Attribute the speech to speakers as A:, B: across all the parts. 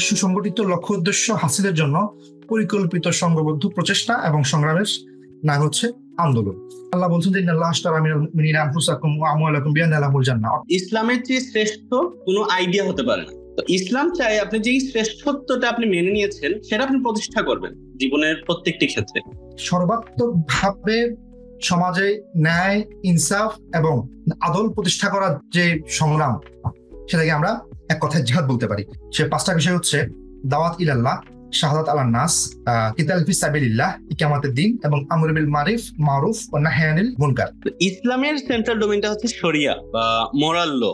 A: সুসংগঠিত লক্ষ্য উদ্দেশ্য হাসিলের জন্য পরিকল্পিত সংঘবদ্ধ প্রচেষ্টা এবং সংগ্রামের নাম হচ্ছে আন্দোলন। আল্লাহ বলছেন যে ইন্নাল্লাহ আশতারা মিনাল আনফুসাকুম ওয়া আমওয়ালাকুম বিআন্না লাহুমুল জান্নাহ।
B: ইসলামের চেয়ে শ্রেষ্ঠ কোনো আইডিয়া হতে পারে না। তো ইসলাম চাই আপনি যেই শ্রেষ্ঠত্বটা আপনি মেনে নিয়েছেন সেটা আপনি প্রতিষ্ঠা করবেন জীবনের প্রত্যেকটি ক্ষেত্রে।
A: সর্বাত্মকভাবে সমাজে ন্যায়, ইনসাফ এবং আদল প্রতিষ্ঠা করার যে সংগ্রাম, সেটাকে আমরা এক কথায় জিহাদ বলতে পারি। সে 5টা বিষয় হচ্ছে দাওয়াত ইলাল্লাহ, শাহাদাত আলান নাস, কিতাল ফি সাবিলিল্লাহ, ইকামাতুদ দ্বীন এবং আমর বিল মারুফ ওয়া নাহই আনিল মুনকার।
B: ইসলামের সেন্ট্রাল ডোমেইনটা হচ্ছে শরিয়া বা মোরাল ল।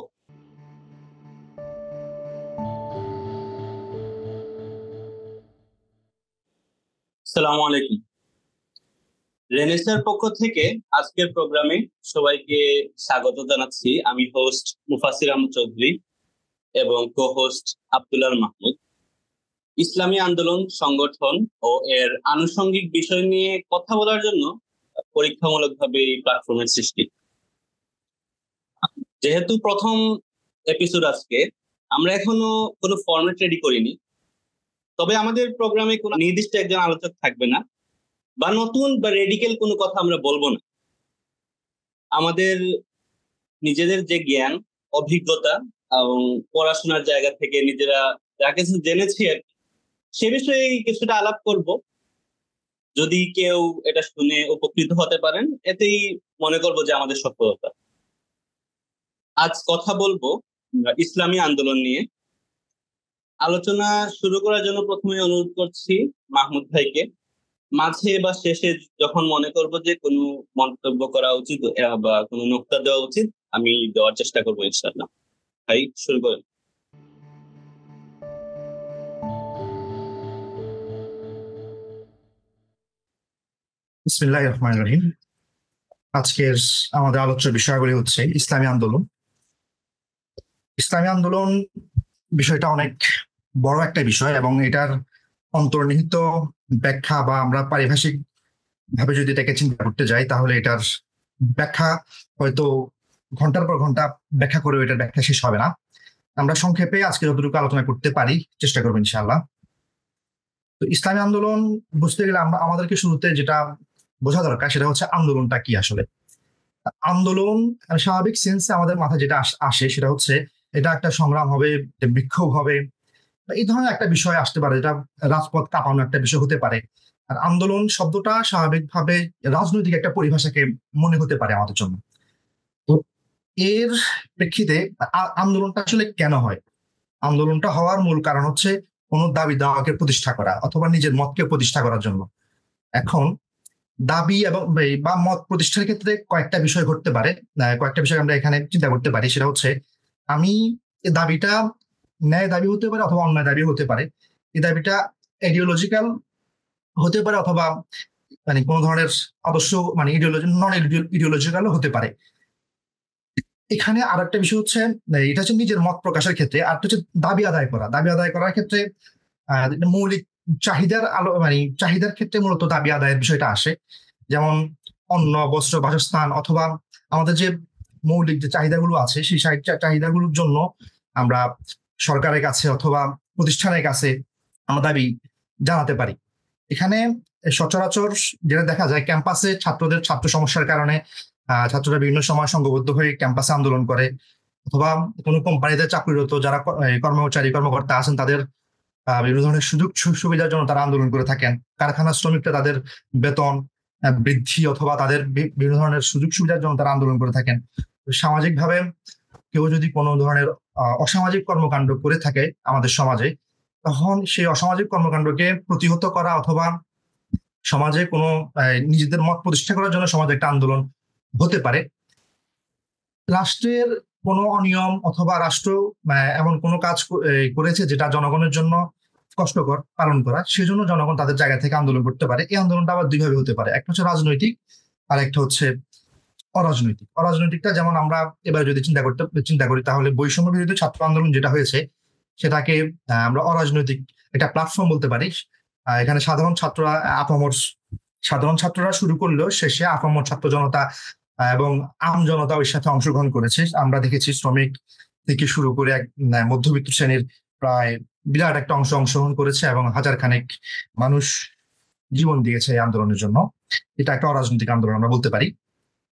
B: আসসালামু আলাইকুম। রেনেসার পক্ষ থেকে আজকের প্রোগ্রামে সবাইকে স্বাগত জানাচ্ছি। আমি হোস্ট মুফাসসির আহমদ চৌধুরী এবং কো-হোস্ট আব্দুল্লাহ মাহমুদ। ইসলামী আন্দোলন সংগঠন ও এর আনুষঙ্গিক বিষয় নিয়ে কথা বলার জন্য পরীক্ষামূলকভাবে এই প্ল্যাটফর্মের সৃষ্টি। যেহেতু প্রথম এপিসোড আজকে, আমরা এখনো কোনো ফরম্যাট রেডি করিনি, তবে আমাদের প্রোগ্রামে কোনো নির্দিষ্ট একজন আলোচক থাকবে না বা নতুন বা রেডিক্যাল কোনো কথা আমরা বলবো না। আমাদের নিজেদের যে জ্ঞান, অভিজ্ঞতা এবং পড়াশোনার জায়গা থেকে নিজেরা যা কিছু জেনেছি আর কি, সে বিষয়ে কিছুটা আলাপ করব। যদি কেউ এটা শুনে উপকৃত হতে পারেন, এতেই মনে করবো যে আমাদের সফলতা। আজ কথা বলবো ইসলামী আন্দোলন নিয়ে। আলোচনা শুরু করার জন্য প্রথমে অনুরোধ করছি মাহমুদ ভাইকে। মাঝে বা শেষে যখন মনে করব যে কোনো মন্তব্য করা উচিত বা কোনো নোক্তা দেওয়া উচিত, আমি দেওয়ার চেষ্টা করবো ইনশাআল্লাহ। ভাই শুরু করেন।
A: বিসমিল্লাহির রহমানির রহিম। আজকের আমাদের আলোচ্য বিষয়গুলি হচ্ছে ইসলামী আন্দোলন। ইসলামী আন্দোলন বিষয়টা অনেক বড় একটা বিষয় এবং এটার অন্তর্নিহিত ব্যাখ্যা বা আমরা পারিভাষিক ভাবে যদি এটাকে চিন্তা করতে যাই, তাহলে এটার ব্যাখ্যা হয়তো ঘন্টার পর ঘন্টা ব্যাখ্যা করেও এটার ব্যাখ্যা শেষ হবে না। আমরা সংক্ষেপে আজকে যতটুকু আলোচনা করতে পারি চেষ্টা করবো ইনশাআল্লাহ। তো ইসলামী আন্দোলন বুঝতে গেলে আমাদেরকে শুরুতে যেটা বোঝা দরকার সেটা হচ্ছে আন্দোলনটা কি আসলে। আন্দোলন স্বাভাবিক সেন্সে আমাদের মাথায় যেটা আসে সেটা হচ্ছে এটা একটা সংগ্রাম হবে, বিক্ষোভ হবে, এই ধরনের একটা বিষয় আসতে পারে, যেটা রাজপথ কাঁপানো একটা বিষয় হতে পারে। আর আন্দোলন শব্দটা স্বাভাবিকভাবে রাজনৈতিক একটা পরিভাষাকে মনে হতে পারে আমাদের জন্য। তো এর প্রেক্ষিতে আন্দোলনটা আসলে কেন হয়? আন্দোলনটা হওয়ার মূল কারণ হচ্ছে কোনো দাবি দাওয়াকে প্রতিষ্ঠা করা অথবা নিজের মতকে প্রতিষ্ঠা করার জন্য। এখন দাবি এবং বা মত প্রতিষ্ঠার ক্ষেত্রে কয়েকটা বিষয় ঘটতে পারে, কয়েকটা বিষয় আমরা এখানে চিন্তা করতে পারি। সেটা হচ্ছে আমি এই দাবিটা ন্যায় দাবি হতে পারে অথবা অন্যায় দাবি হতে পারে। এই দাবিটা আইডিওলজিক্যাল হতে পারে অথবা মানে কোনো ধরনের আদর্শ মানে নন ইডিওলজিক্যাল হতে পারে। এখানে আর একটা বিষয় হচ্ছে এটা হচ্ছে নিজের মত প্রকাশের ক্ষেত্রে, আর হচ্ছে দাবি আদায় করা। দাবি আদায় করার ক্ষেত্রে মৌলিক চাহিদার মানে চাহিদার ক্ষেত্রে মূলত দাবি আদায়ের বিষয়টা আসে। যেমন অন্ন, বস্ত্র, বাসস্থান অথবা আমাদের যে মৌলিক যে চাহিদাগুলো আছে সেই চাহিদাগুলোর জন্য আমরা সরকারের কাছে অথবা প্রতিষ্ঠানের কাছে আমরা দাবি জানাতে পারি। এখানে সচরাচর যেটা দেখা যায়, ক্যাম্পাসে ছাত্রদের ছাত্র সমস্যার কারণে ছাত্ররা বিভিন্ন সময় সংঘবদ্ধ হয়ে ক্যাম্পাসে আন্দোলন করে, অথবা কোনো কোম্পানিতে চাকরিরত যারা কর্মকর্তা আছেন তাদের বিভিন্ন ধরনের সুযোগ সুবিধার জন্য তারা আন্দোলন করে থাকেন। কারখানা শ্রমিকরা তাদের বেতন বৃদ্ধি অথবা তাদের বিভিন্ন ধরনের সুযোগ সুবিধার জন্য তারা আন্দোলন করে থাকেন। সামাজিকভাবে কেউ যদি কোনো ধরনের অসামাজিক কর্মকাণ্ড করে থাকে আমাদের সমাজে, তখন সেই অসামাজিক কর্মকাণ্ডকে প্রতিহত করা অথবা সমাজে কোনো নিজেদের মত প্রতিষ্ঠা করার জন্য সমাজে একটা আন্দোলন হতে পারে। রাষ্ট্রের কোনো অনিয়ম অথবা রাষ্ট্র এমন কোনো কাজ করেছে যেটা জনগণের জন্য কষ্টকর পালন করা, সেজন্য জনগণ তাদের জায়গা থেকে আন্দোলন করতে পারে। এই আন্দোলনটা আবার দুইভাবে হতে পারে, একটা হচ্ছে রাজনৈতিক আর একটা হচ্ছে অরাজনৈতিক। অরাজনৈতিকটা যেমন আমরা এবার যদি চিন্তা করি, তাহলে বৈষম্য বিরোধী ছাত্র আন্দোলন যেটা হয়েছে সেটাকে আমরা অরাজনৈতিক একটা প্ল্যাটফর্ম বলতে পারি। এখানে সাধারণ ছাত্ররা শুরু করলেও শেষে আপামর ছাত্র জনতা এবং আম জনতা ওই সাথে অংশগ্রহণ করেছে। আমরা দেখেছি শ্রমিক থেকে শুরু করে এক মধ্যবিত্ত শ্রেণীর প্রায় বিরাট একটা অংশগ্রহণ করেছে এবং হাজার খানেক মানুষ জীবন দিয়েছে এই আন্দোলনের জন্য। এটা একটা অরাজনৈতিক আন্দোলন আমরা বলতে পারি।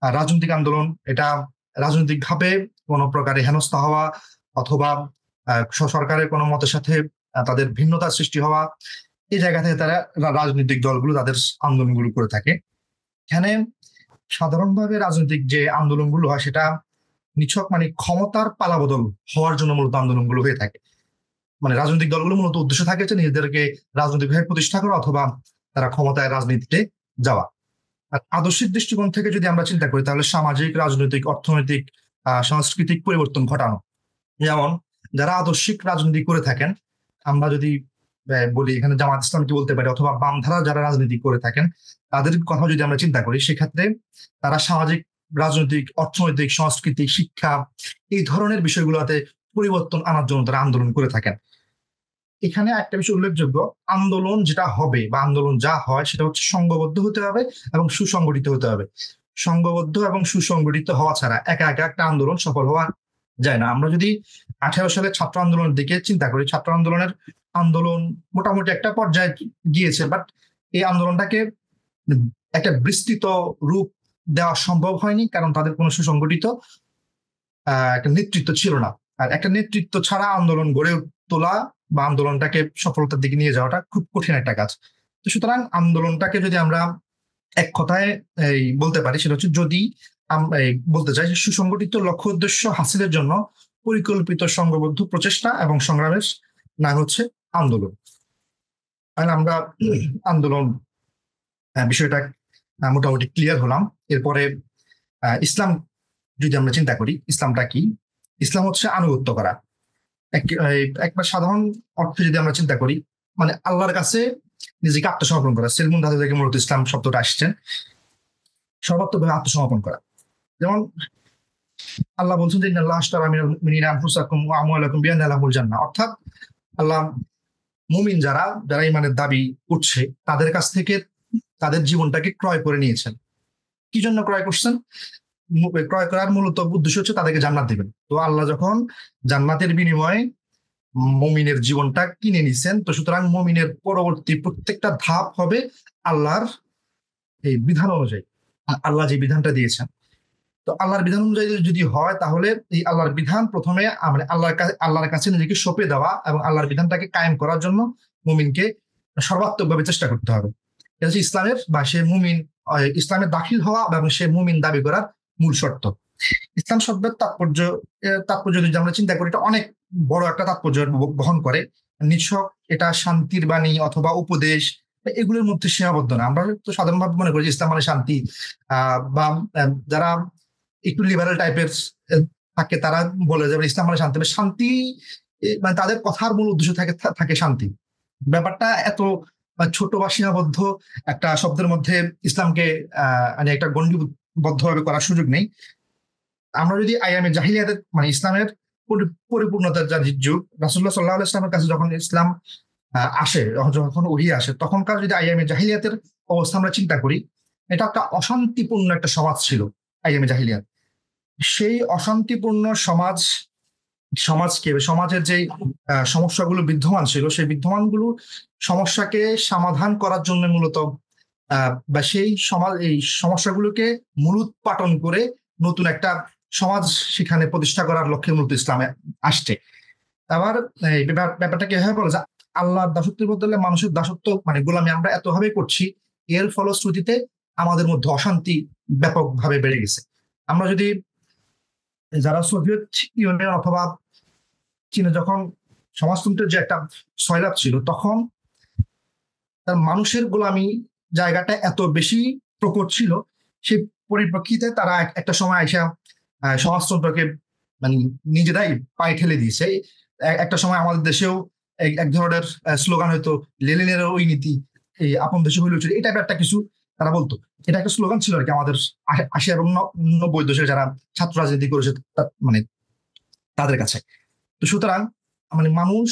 A: আর রাজনৈতিক আন্দোলন এটা রাজনৈতিক ভাবে কোনো প্রকারে হেনস্থা হওয়া অথবা সরকারের কোনো মতের সাথে তাদের ভিন্নতা সৃষ্টি হওয়া, এই জায়গা থেকে তারা রাজনৈতিক দলগুলো তাদের আন্দোলনগুলো করে থাকে। এখানে সাধারণভাবে রাজনৈতিক যে আন্দোলনগুলো হয় সেটা নিছক মানে ক্ষমতার পালাবদল হওয়ার জন্য মূলত আন্দোলনগুলো হয়ে থাকে। মানে রাজনৈতিক দলগুলো মূলত উদ্দেশ্য থাকে যে নিজেদেরকে রাজনৈতিকভাবে প্রতিষ্ঠা করা অথবা তারা ক্ষমতায় রাজনীতিতে যাওয়া। আর আদর্শিক দৃষ্টিকোণ থেকে যদি আমরা চিন্তা করি তাহলে সামাজিক, রাজনৈতিক, অর্থনৈতিক, সাংস্কৃতিক পরিবর্তন ঘটানো। যেমন যারা আদর্শিক রাজনীতি করে থাকেন, আমরা যদি বলি এখানে জামাত ইসলামকে বলতে পারি অথবা বামধারা যারা রাজনীতি করে থাকেন তাদের কথা যদি আমরা চিন্তা করি, সেক্ষেত্রে তারা সামাজিক, রাজনৈতিক, অর্থনৈতিক, সাংস্কৃতিক, শিক্ষা এই ধরনের বিষয়গুলোতে পরিবর্তন আনার জন্য তারা আন্দোলন করে থাকেন। এখানে একটা বিষয় উল্লেখযোগ্য, আন্দোলন যেটা হবে বা আন্দোলন যা হয় সেটা হচ্ছে সংঘবদ্ধ হতে হবে এবং সুসংগঠিত হতে হবে। সংঘবদ্ধ এবং সুসংগঠিত হওয়া ছাড়া একা একা একটা আন্দোলন সফল হওয়া যায় না। আমরা যদি 18 সালে ছাত্র আন্দোলনের দিকে চিন্তা করি, ছাত্র আন্দোলন মোটামুটি একটা পর্যায়ে গিয়েছে, বাট এই আন্দোলনটাকে একটা বিস্তৃত রূপ দেওয়া সম্ভব হয়নি, কারণ তাদের কোনো সুসংগঠিত একটা নেতৃত্ব ছিল না। আর একটা নেতৃত্ব ছাড়া আন্দোলন গড়ে তোলা বা আন্দোলনটাকে সফলতার দিকে নিয়ে যাওয়াটা খুব কঠিন একটা কাজ। তো সুতরাং আন্দোলনটাকে যদি আমরা এক কথায় বলতে পারি, সেটা হচ্ছে যদি আমরা বলতে চাই সুসংগঠিত লক্ষ্য উদ্দেশ্য হাসিলের জন্য পরিকল্পিত সংঘবদ্ধ প্রচেষ্টা এবং সংগ্রামের নাম হচ্ছে আন্দোলন। আমরা আন্দোলন বিষয়টা মোটামুটি ক্লিয়ার হলাম। এরপরে ইসলাম যদি আমরা চিন্তা করি, ইসলামটা কি? ইসলাম হচ্ছে আনুগত্য করা। একবার সাধারণ অর্থে যদি আমরা চিন্তা করি, মানে আল্লাহর কাছে নিজেকে আত্মসমর্পণ করা। সেলমুন ধাতু থেকে মূলত ইসলাম শব্দটা আসছেন, সর্বাত্মকভাবে আত্মসমর্পণ করা। যেমন আল্লাহ বলছেন যে ইন্নাল্লাহ আশতারা মিনাল মুমিনিনা আনফুসাকুম ওয়া আমওয়ালাকুম বিআন্না লাহুমুল জান্নাহ। অর্থাৎ আল্লাহ মুমিন যারা ইমানের দাবি করছে তাদের কাছ থেকে তাদের জীবনটাকে ক্রয় করে নিয়েছেন। কি জন্য ক্রয় করছেন? ক্রয় করার মূলত উদ্দেশ্য হচ্ছে তাদেরকে জান্নাত দিবেন। তো আল্লাহ যখন জান্নাতের বিনিময়ে মুমিনের জীবনটা কিনে নিছেন, তো সুতরাং মুমিনের পরবর্তী প্রত্যেকটা ধাপ হবে আল্লাহর এই বিধান অনুযায়ী। আল্লাহ যে বিধানটা দিয়েছেন, তো আল্লাহর বিধান অনুযায়ী যদি হয় তাহলে এই আল্লাহর বিধান প্রথমে মানে আল্লাহর কাছে নিজেকে সঁপে দেওয়া এবং আল্লাহর বিধানটাকে কায়েম করার জন্য মুমিনকে সর্বাত্মকভাবে চেষ্টা করতে হবে। এটা হচ্ছে ইসলামের বা সে মুমিন ইসলামে দাখিল হওয়া এবং সে মুমিন দাবি করার মূল শর্ত। ইসলাম শব্দের তাৎপর্য যদি আমরা চিন্তা করি, এটা অনেক বড় একটা তাৎপর্য বহন করে। নিছক এটা শান্তির বাণী অথবা উপদেশ এগুলোর মধ্যে সীমাবদ্ধ না। আমরা তো সাধারণভাবে মনে করি ইসলাম মানে শান্তি, বা যারা একটু লিবারেল টাইপের থাকে তারা বলে যে ইসলাম মানে শান্তি। শান্তি মানে তাদের কথার মূল উদ্দেশ্য থাকে শান্তি। ব্যাপারটা এত ছোট বা সীমাবদ্ধ একটা শব্দের মধ্যে ইসলামকে মানে একটা গণ্ডিবদ্ধভাবে করার সুযোগ নেই। আমরা যদি আইয়ামে জাহিলিয়াতের মানে ইসলামের পরিপূর্ণতার যা যুগ, রাসূলুল্লাহ সাল্লাল্লাহু আলাইহি ওয়াসাল্লামের কাছে যখন ইসলাম আসে, যখন ওহী আসে, তখনকার যদি আইয়ামে জাহিলিয়াতের অবস্থা আমরা চিন্তা করি, এটা একটা অশান্তিপূর্ণ একটা সমাজ ছিল আইয়ামে জাহিলিয়াত। সেই অশান্তিপূর্ণ সমাজের যে সমস্যাগুলো বিদ্যমান ছিল, সেই বিদ্যমানগুলো সমস্যাকে সমাধান করার জন্য মূলত বা সেই এই সমস্যাগুলোকে মূলোৎপাটন করে নতুন একটা সমাজ সেখানে প্রতিষ্ঠা করার লক্ষ্যে মূলত ইসলামে আসছে। আবার এই ব্যাপারটা কি হয়ে পড়ে যে আল্লাহর দাসত্বের বদলে মানুষের দাসত্ব মানে গোলামি আমরা এতভাবে করছি, এর ফলশ্রুতিতে আমাদের মধ্যে অশান্তি ব্যাপকভাবে বেড়ে গেছে। আমরা যদি যারা সোভিয়েত ইউনিয়ন অথবা চীনে যখন সমাজতন্ত্রের যে একটা সয়লাব ছিল, তখন তার মানুষের গোলামি জায়গাটা এত বেশি প্রকট ছিল, সেই পরিপ্রেক্ষিতে তারা একটা সময় এসে সমাজতন্ত্রকে মানে নিজেরাই পায়ে ঠেলে দিয়েছে। একটা সময় আমাদের দেশেও এক ধরনের স্লোগান হয়তো লেনিনের ওই নীতি, এই আপন দেশে হইল এটা একটা কিছু তারা বলতো। এটা একটা স্লোগান ছিল আর কি আমাদের 80 এবং 90 দশকে যারা ছাত্র রাজনীতি করেছে মানে তাদের কাছে। তো সুতরাং মানে মানুষ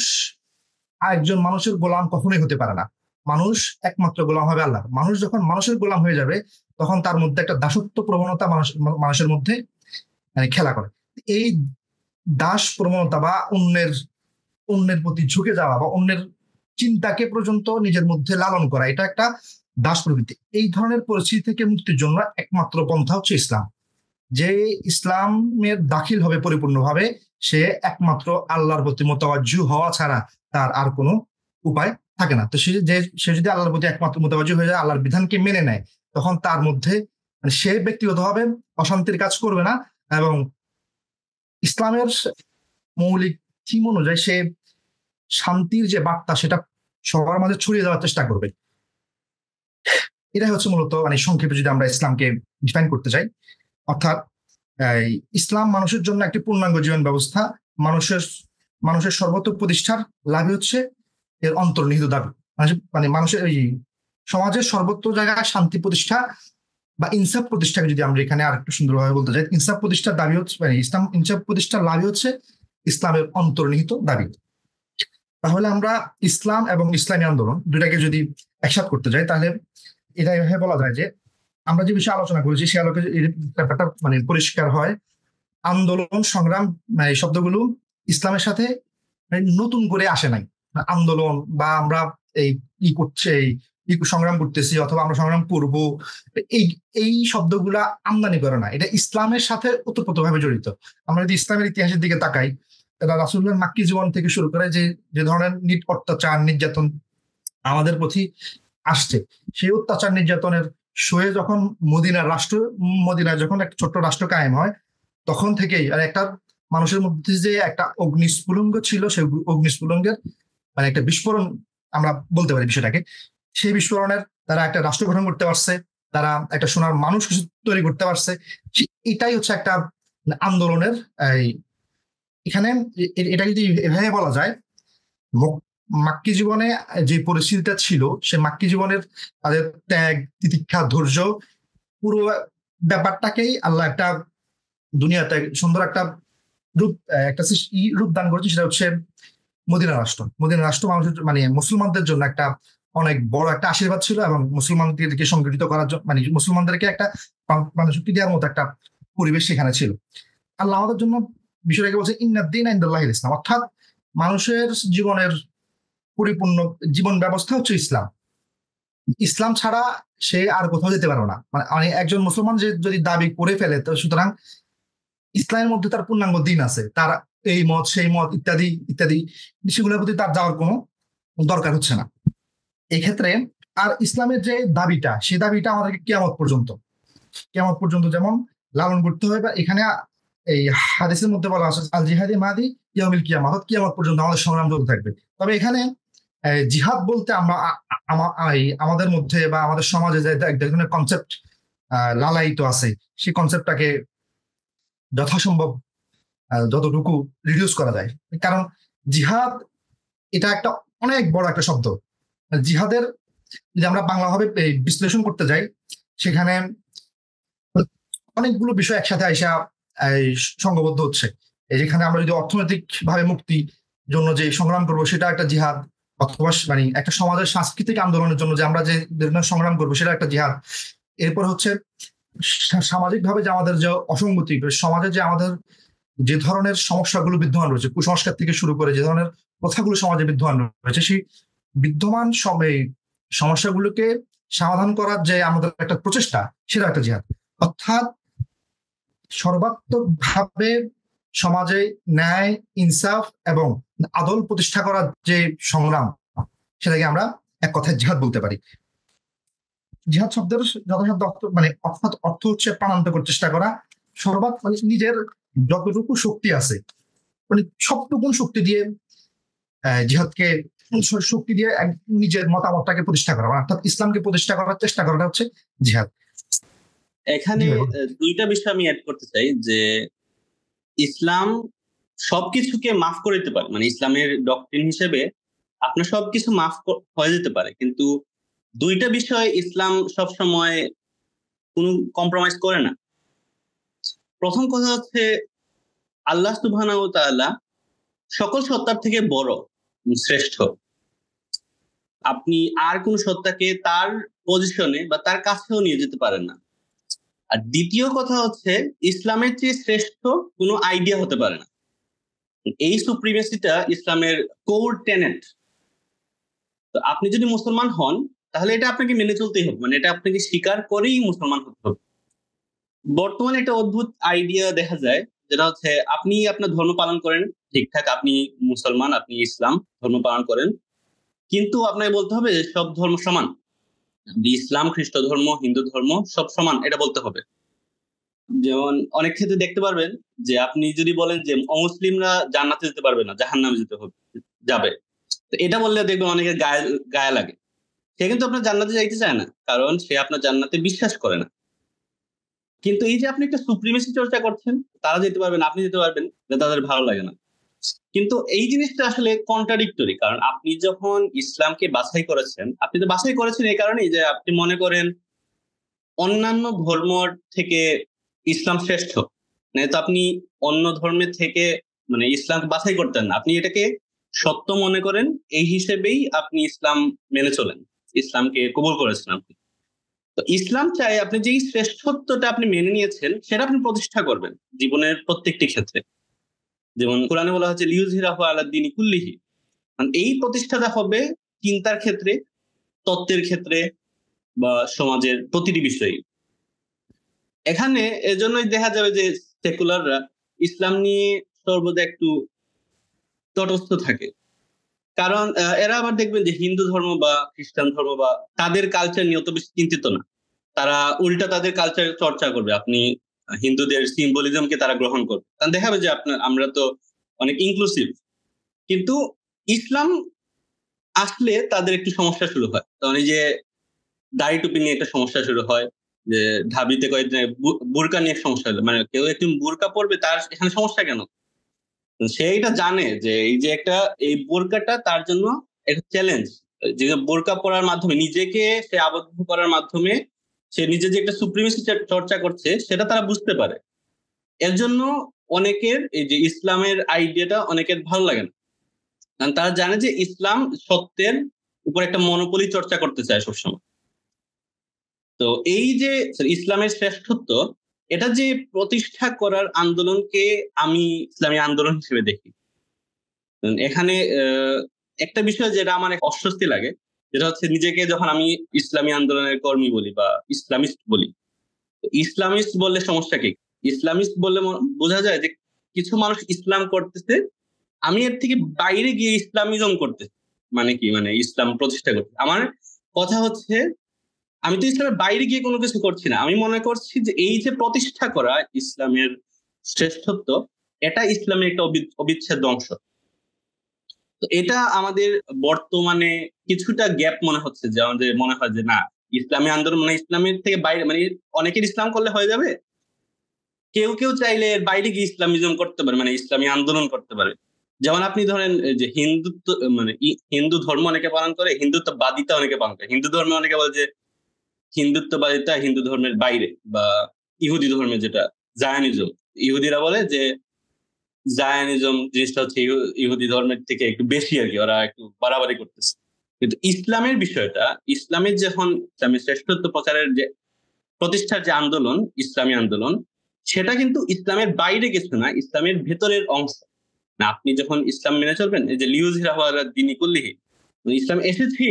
A: একজন মানুষের গোলাম কখনোই হতে পারে না। মানুষ একমাত্র গোলাম হবে আল্লাহ। মানুষ যখন মানুষের গোলাম হয়ে যাবে, তখন তার মধ্যে একটা দাসত্ব প্রবণতা মানুষের মধ্যে মানে খেলা করে। এই দাস প্রবণতা বা অন্যের অন্যের প্রতি ঝুঁকে যাওয়া বা অন্যের চিন্তাকে পর্যন্ত নিজের মধ্যে লালন করা, এটা একটা দাস প্রবৃত্তি। এই ধরনের পরিস্থিতি থেকে মুক্তির জন্য একমাত্র পন্থা হচ্ছে ইসলাম। যে ইসলামের দাখিল হবে পরিপূর্ণভাবে, সে একমাত্র আল্লাহর প্রতি মোতাওয়াজ্জু হওয়া ছাড়া তার আর কোনো উপায় থাকে না। তো সে যদি আল্লাহর প্রতি একমাত্র মোতাওয়াজ্জু হয়ে যায়, আল্লাহর বিধানকে মেনে নেয়, তখন তার মধ্যে মানে সে ব্যক্তিগতভাবে অশান্তির কাজ করবে না, এবং ইসলামের মৌলিক থিম অনুযায়ী সে শান্তির যে বার্তা সেটা সবার মাঝে ছড়িয়ে দেওয়ার চেষ্টা করবে। এটাই হচ্ছে মূলত মানে সংক্ষেপে যদি আমরা ইসলামকে ডিফাইন করতে চাই। অর্থাৎ ইসলাম মানুষের জন্য একটি পূর্ণাঙ্গ জীবন ব্যবস্থা। মানুষের মানুষের সর্বোত্তম প্রতিষ্ঠার লাভই হচ্ছে এর অন্তর্নিহিত দাবি। মানে মানুষের এই সমাজের সর্বোচ্চ জায়গায় শান্তি প্রতিষ্ঠা বা ইনসাফ প্রতিষ্ঠাকে যদি আমরা এখানে আর একটু সুন্দরভাবে বলতে চাই, ইনসাফ প্রতিষ্ঠার দাবি হচ্ছে মানে ইসলাম ইনসাফ প্রতিষ্ঠার লাভই হচ্ছে ইসলামের অন্তর্নিহিত দাবি। তাহলে আমরা ইসলাম এবং ইসলামী আন্দোলন দুটাকে যদি একসাথ করতে যাই, তাহলে এটা এভাবে বলা যায় যে আমরা যে বিষয়ে আলোচনা করেছি সে আলোকে এই ব্যাপারটা মানে পরিষ্কার হয়। আন্দোলন সংগ্রাম এই শব্দগুলো ইসলামের সাথে নতুন করে আসে নাই। আন্দোলন বা আমরা এই ই করছে এই সংগ্রাম করতেছি অথবা আমরা সংগ্রাম করব, এই এই শব্দগুলা আমদানি করে না, এটা ইসলামের সাথে ওতপ্রোতভাবে জড়িত। আমরা যদি ইসলামের ইতিহাসের দিকে তাকাই, রাসূলুল্লাহর মাক্কি জীবন থেকে শুরু করে যে যে ধরনের অত্যাচার নির্যাতন আমাদের প্রতি আসছে, সেই অত্যাচার নির্যাতনের সয়ে যখন মদিনায় যখন একটা ছোট্ট রাষ্ট্র কায়েম হয়, তখন থেকেই আর একটা মানুষের মধ্যে যে একটা অগ্নিস্ফুলিঙ্গ ছিল, সেই অগ্নিস্ফুলিঙ্গের মানে একটা বিস্ফোরণ আমরা বলতে পারি বিষয়টাকে। সেই বিস্ফোরণের তারা একটা রাষ্ট্র গঠন করতে পারছে, তারা একটা সোনার মানুষ তৈরি করতে পারছে। এটাই হচ্ছে একটা আন্দোলনের এখানে এটা যদি এভাবে বলা যায়, মাক্কি জীবনে যে পরিস্থিতিটা ছিল, সে মাক্কি জীবনের তাদের ত্যাগ, তিতিক্ষা, ধৈর্য, পুরো ব্যাপারটাকেই আল্লাহ একটা দুনিয়াতে সুন্দর একটা রূপ একটা রূপ দান করেছে। সেটা হচ্ছে মদিনা রাষ্ট্র। মদিনা রাষ্ট্র মানুষের মানে মুসলমানদের জন্য একটা অনেক বড় একটা আশীর্বাদ ছিল, এবং মুসলমানদেরকে সংগঠিত করার জন্য মানে মুসলমানদেরকে একটা মানে শক্তি দেওয়ার মতো একটা পরিবেশ সেখানে ছিল। আল্লাহ আমাদের জন্য বিষয়টাকে বলছে ইন্নাদ্দিন ইনদাল্লাহিল ইসলাম, অর্থাৎ মানুষের জীবনের পরিপূর্ণ জীবন ব্যবস্থা হচ্ছে ইসলাম। ইসলাম ছাড়া সে আর কোথাও যেতে পারবে না। মানে একজন মুসলমান যে যদি দাবি করে ফেলে, তো সুতরাং ইসলামের মধ্যে তার পূর্ণাঙ্গ দিন আছে, তার এই মত সেই মত ইত্যাদি ইত্যাদি সেগুলোর প্রতি তার যাওয়ার কোনো দরকার হচ্ছে না এই ক্ষেত্রে। আর ইসলামের যে দাবিটা, সেই দাবিটা আমাদেরকে কিয়ামত পর্যন্ত যেমন লালন করতে হবে। বা এখানে এই হাদিসের মধ্যে বলা আছে আল জিহাদি মাদি ইয়াউমিল কিয়ামা, অর্থাৎ কিয়ামত পর্যন্ত আমাদের সংগ্রাম চলতে থাকবে। তবে এখানে জিহাদ বলতে আমরা আমাদের মধ্যে বা আমাদের সমাজে যে এক ধরনের কনসেপ্ট লালায়িত আছে, সেই কনসেপ্টটাকে যথাসম্ভব যতটুকু রিডিউস করা যায়। কারণ জিহাদ এটা একটা অনেক বড় একটা শব্দ। জিহাদের যদি আমরা বাংলাভাবে বিশ্লেষণ করতে যাই, সেখানে অনেকগুলো বিষয় একসাথে আইসা সংঘবদ্ধ হচ্ছে। যেখানে আমরা যদি অর্থনৈতিক ভাবে মুক্তির জন্য যে সংগ্রাম করবো সেটা একটা জিহাদ, অথবা মানে একটা সমাজের সাংস্কৃতিক আন্দোলনের জন্য যে আমরা যে সংগ্রাম করবো সেটা একটা জিহাদ। এরপর হচ্ছে সামাজিক ভাবে যে আমাদের যে অসঙ্গতি, সমাজে যে আমাদের যে ধরনের সমস্যাগুলো বিদ্যমান রয়েছে, কুসংস্কার থেকে শুরু করে যে ধরনের প্রথাগুলো সমাজে বিদ্যমান রয়েছে, সেই বিদ্যমান সমস্যাগুলোকে সমাধান করার যে আমাদের একটা প্রচেষ্টা, সেটা একটা জিহাদ। অর্থাৎ সর্বাত্মকভাবে সমাজে ন্যায়, ইনসাফ এবং আদল প্রতিষ্ঠা করার যে সংগ্রাম, সেটাকে আমরা এক কথায় জিহাদ বলতে পারি। জিহাদ শব্দের যথাযথ মানে অর্থ হচ্ছে প্রাণান্তকর চেষ্টা করা, মানে নিজের যতটুকু শক্তি আছে মানে সবটুকু শক্তি দিয়ে জিহাদকে শক্তি দিয়ে নিজের মতামতটাকে প্রতিষ্ঠা করা, অর্থাৎ ইসলামকে প্রতিষ্ঠা করার চেষ্টা করাটা হচ্ছে জিহাদ।
B: এখানে দুইটা বিষয় আমি অ্যাড করতে চাই যে ইসলাম সবকিছুকে মাফ করে দিতে পারে, মানে ইসলামের ডক্ট্রিন হিসেবে আপনার সবকিছু মাফ হয়ে যেতে পারে, কিন্তু দুইটা বিষয় ইসলাম সবসময় কোনো কম্প্রোমাইজ করে না। প্রথম কথা হচ্ছে আল্লাহ সুবহানাহু ওয়া তাআলা সকল সত্তার থেকে বড়, শ্রেষ্ঠ। আপনি আর কোন সত্তাকে তার পজিশনে বা তার কাছেও নিয়ে যেতে পারেন না। আর দ্বিতীয় কথা হচ্ছে ইসলামের চেয়ে শ্রেষ্ঠ কোনো আইডিয়া হতে পারে না। এই সুপ্রিমেসিটা ইসলামের কোর টেনেট। তো আপনি যদি মুসলমান হন তাহলে এটা আপনাকে মেনে চলতেই হবে, মানে এটা আপনাকে স্বীকার করেই মুসলমান হতে হবে। বর্তমানে একটা অদ্ভুত আইডিয়া দেখা যায়, যেটা হচ্ছে আপনি আপনার ধর্ম পালন করেন ঠিকঠাক, আপনি মুসলমান, আপনি ইসলাম ধর্ম পালন করেন, কিন্তু আপনাকে বলতে হবে যে সব ধর্ম সমান। ইসলাম, খ্রিস্ট ধর্ম, হিন্দু ধর্ম সব সমান, এটা বলতে হবে। যেমন অনেক ক্ষেত্রে দেখতে পারবেন যে আপনি যদি বলেন যে অমুসলিমরা জান্নাতে যেতে পারবে না, জাহান্নামে যেতে হবে, যাবে, তো এটা বললে দেখবেন অনেকের গায়ে গায়ে লাগে। সে কিন্তু আপনার জান্নাতে যাইতে চায় না, কারণ সে আপনার জান্নাতে বিশ্বাস করে না। কিন্তু এই যে আপনি একটা সুপ্রিমেসি চর্চা করছেন, তারা যেতে পারবেন, আপনি যেতে পারবেন, এটা তাদের ভালো লাগে না। কিন্তু এই জিনিসটা আসলে কন্ট্রাডিক্টরি, কারণ আপনি যখন ইসলামকে বাছাই করেছেন, আপনি তো বাছাই করেছেন এই কারণেই যে আপনি মনে করেন অন্যান্য ধর্ম থেকে ইসলাম শ্রেষ্ঠ। মানে তো আপনি অন্য ধর্মের থেকে মানে ইসলামকে বাছাই করতেন না, আপনি এটাকে সত্য মনে করেন, এই হিসেবেই আপনি ইসলাম মেনে চলেন, ইসলামকে কবুল করেছেন আপনি। তো ইসলাম চাই আপনি যেই শ্রেষ্ঠত্বটা আপনি মেনে নিয়েছেন সেটা আপনি প্রতিষ্ঠা করবেন জীবনের প্রত্যেকটি ক্ষেত্রে। যেমন কোরআনে বলা হচ্ছে লিইয়ুযহিরাহু আলা দ্বীনি কুল্লিহি, মানে এই প্রতিষ্ঠাটা হবে চিন্তার ক্ষেত্রে, তত্ত্বের ক্ষেত্রে, বা সমাজের প্রতিটি বিষয়ে। এখানে এজন্যই দেখা যাবে যে সেকুলাররা ইসলাম নিয়ে সর্বদা একটু তটস্থ থাকে, কারণ এরা আবার দেখবেন যে হিন্দু ধর্ম বা খ্রিস্টান ধর্ম বা তাদের কালচার নিয়ে অত বেশি চিন্তিত না। তারা উল্টা তাদের কালচার চর্চা করবে, আপনি হিন্দুদের সিম্বলিজমকে তারা গ্রহণ করবে, কারণ দেখাবে যে আপনার আমরা তো অনেক ইনক্লুসিভ। কিন্তু ইসলাম আসলে তাদের একটু সমস্যা শুরু হয়, কারণ এই যে দাড়ি টুপি নিয়ে একটা সমস্যা শুরু হয়, যে ঢাবিতে কয়েকদিন বুরকা নিয়ে সমস্যা হলো, মানে কেউ একটু বুরকা পরবে, তার এখানে সমস্যা কেন? তো সে এটা জানে যে এই যে একটা এই বোরকাটা তার জন্য একটা চ্যালেঞ্জ, যে বোরকা পরার মাধ্যমে নিজেকে সে আবদ্ধ করার মাধ্যমে সে নিজে যে একটা সুপ্রিমেসি চর্চা করছে সেটা তারা বুঝতে পারে। এর জন্য অনেকের এই যে ইসলামের আইডিয়াটা অনেকের ভালো লাগে না, কারণ তারা জানে যে ইসলাম সত্যের উপর একটা মনোপলি চর্চা করতে চায় সবসময়। তো এই যে ইসলামের শ্রেষ্ঠত্ব, এটা যে প্রতিষ্ঠা করার আন্দোলনকে আমি ইসলামী আন্দোলন হিসেবে দেখি। এখানে একটা বিষয় যেটা আমার অস্বস্তি লাগে, যেটা হচ্ছে নিজেকে যখন আমি ইসলামী আন্দোলনের কর্মী বলি বা ইসলামিস্ট বলি, তো ইসলামিস্ট বললে সমস্যা কি? ইসলামিস্ট বললে বোঝা যায় যে কিছু মানুষ ইসলাম করতেছে, আমি এর থেকে বাইরে গিয়ে ইসলামিজম করতেছি। মানে কি, মানে ইসলাম প্রতিষ্ঠা করতে আমার কথা হচ্ছে আমি তো ইসলামের বাইরে গিয়ে কোনো কিছু করছি না, আমি মনে করছি যে এই যে প্রতিষ্ঠা করা ইসলামের শ্রেষ্ঠত্ব, এটা ইসলামের একটা অবিচ্ছেদ্য অংশ। তো এটা আমাদের বর্তমানে কিছুটা গ্যাপ মনে হচ্ছে, যে আমাদের মনে হয় যে না, ইসলামী আন্দোলন মানে ইসলামের থেকে বাইরে, মানে অনেকের ইসলাম করলে হয়ে যাবে, কেউ কেউ চাইলে এর বাইরে গিয়ে ইসলামিজম করতে পারে, মানে ইসলামী আন্দোলন করতে পারে। যেমন আপনি ধরেন এই যে হিন্দুত্ব, মানে হিন্দু ধর্ম অনেকে পালন করে, হিন্দুত্ববাদিতা অনেকে পালন করে। হিন্দু ধর্মে অনেকে বলে যে হিন্দুত্ববাদিতা হিন্দু ধর্মের বাইরে, বা ইহুদি ধর্মে যেটা জায়নিজম, ইহুদিরা বলে যে জায়নিজম জিনিসটা হচ্ছে ইহুদি ধর্মের থেকে একটু বেশি আর কি, ওরা একটু বাড়াবাড়ি করতেছে। কিন্তু ইসলামের বিষয়টা, ইসলামের যখন ইসলামের শ্রেষ্ঠত্ব প্রচারের যে প্রতিষ্ঠার যে আন্দোলন, ইসলামী আন্দোলন, সেটা কিন্তু ইসলামের বাইরে কিছু না, ইসলামের ভেতরের অংশ। না, আপনি যখন ইসলাম মেনে চলবেন, এই যে লিইয়ুযহিরাহু আলা দ্বীনি কুল্লিহি, ইসলাম এসেছি